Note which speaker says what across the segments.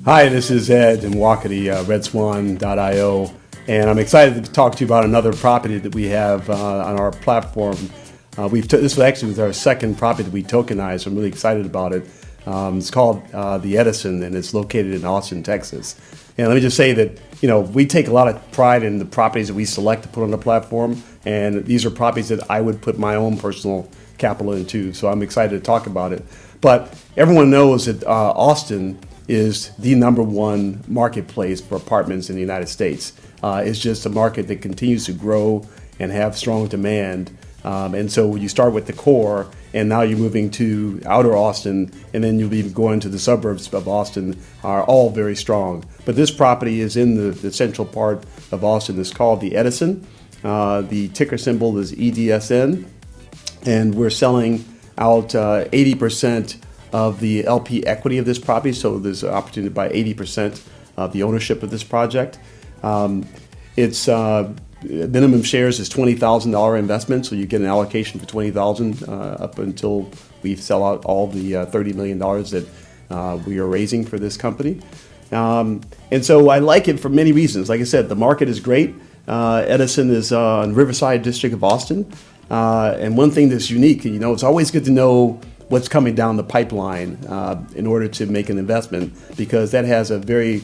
Speaker 1: Hi, this is Ed Nwokedi, RedSwan.io, and I'm excited to talk to you about another property that we have on our platform. This was actually our second property that we tokenized. I'm really excited about it. It's called the Eddison, and it's located in Austin, Texas. And let me just say that we take a lot of pride in the properties that we select to put on the platform, and these are properties that I would put my own personal capital into. So I'm excited to talk about it. But everyone knows that Austin is the #1 marketplace for apartments in the United States. It's just a market that continues to grow and have strong demand. And so you start with the core, and now you're moving to outer Austin, and then you'll be going to the suburbs of Austin, are all very strong. But this property is in the central part of Austin. It's called the Eddison. The ticker symbol is EDSN, and we're selling out 80% of the LP equity of this property, so there's an opportunity to buy 80% of the ownership of this project. Its minimum shares is $20,000 investment, so you get an allocation for $20,000 up until we sell out all the $30 million that we are raising for this company. And so I like it for many reasons. Like I said, the market is great. Eddison is in Riverside District of Austin. And one thing that's unique, it's always good to know what's coming down the pipeline in order to make an investment, because that has a very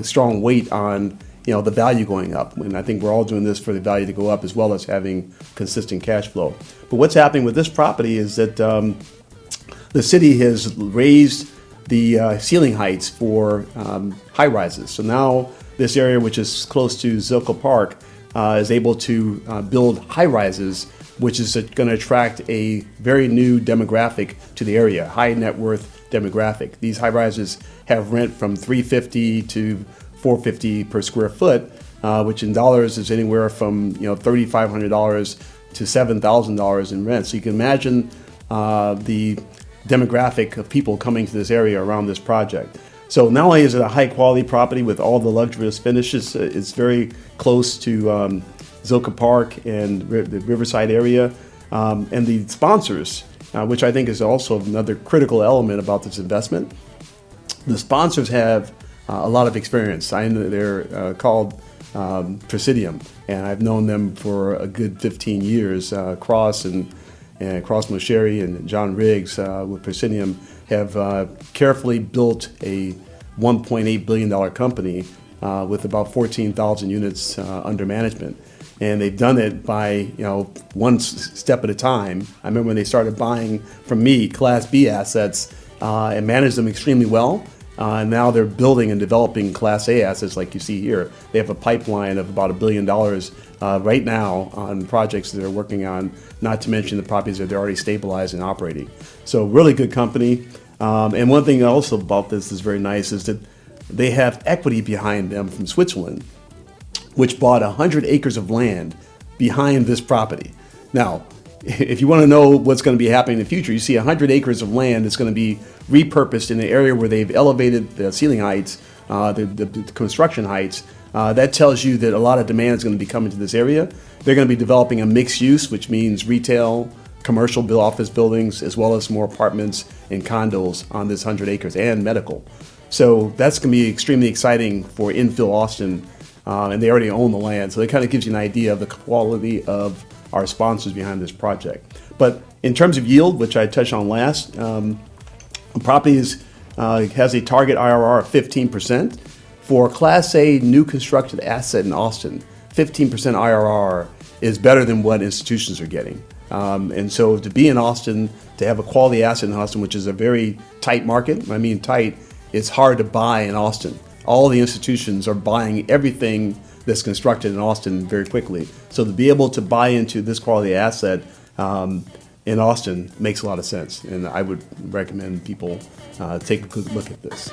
Speaker 1: strong weight on the value going up. And I think we're all doing this for the value to go up as well as having consistent cash flow. But what's happening with this property is that the city has raised the ceiling heights for high rises. So now this area, which is close to Zilker Park, is able to build high rises, which is going to attract a very new demographic to the area, high net worth demographic. These high rises have rent from $350 to $450 per square foot, which in dollars is anywhere from $3,500 to $7,000 in rent. So you can imagine the demographic of people coming to this area around this project. So not only is it a high quality property with all the luxurious finishes, it's very close to Zilker Park and the Riverside area, and the sponsors, which I think is also another critical element about this investment. The sponsors have a lot of experience. They're called Presidium, and I've known them for a good 15 years. Cross Mosheri and John Riggs with Presidium have carefully built a $1.8 billion company with about 14,000 units under management. And they've done it by one step at a time. I remember when they started buying from me Class B assets and managed them extremely well. And now they're building and developing Class A assets like you see here. They have a pipeline of about $1 billion right now on projects that they're working on, not to mention the properties that they're already stabilized and operating. So really good company. And one thing also about this is very nice is that they have equity behind them from Switzerland, which bought 100 acres of land behind this property. Now, if you want to know what's going to be happening in the future, you see 100 acres of land that's going to be repurposed in an area where they've elevated the ceiling heights, the construction heights. That tells you that a lot of demand is going to be coming to this area. They're going to be developing a mixed use, which means retail, commercial office buildings, as well as more apartments and condos on this 100 acres and medical. So that's going to be extremely exciting for infill Austin. And they already own the land, so it kind of gives you an idea of the quality of our sponsors behind this project. But in terms of yield, which I touched on last, the property has a target IRR of 15%. For a Class A new constructed asset in Austin, 15% IRR is better than what institutions are getting. And so to be in Austin, to have a quality asset in Austin, which is a very tight market, I mean tight, it's hard to buy in Austin. All the institutions are buying everything that's constructed in Austin very quickly. So to be able to buy into this quality asset in Austin makes a lot of sense. And I would recommend people take a good look at this.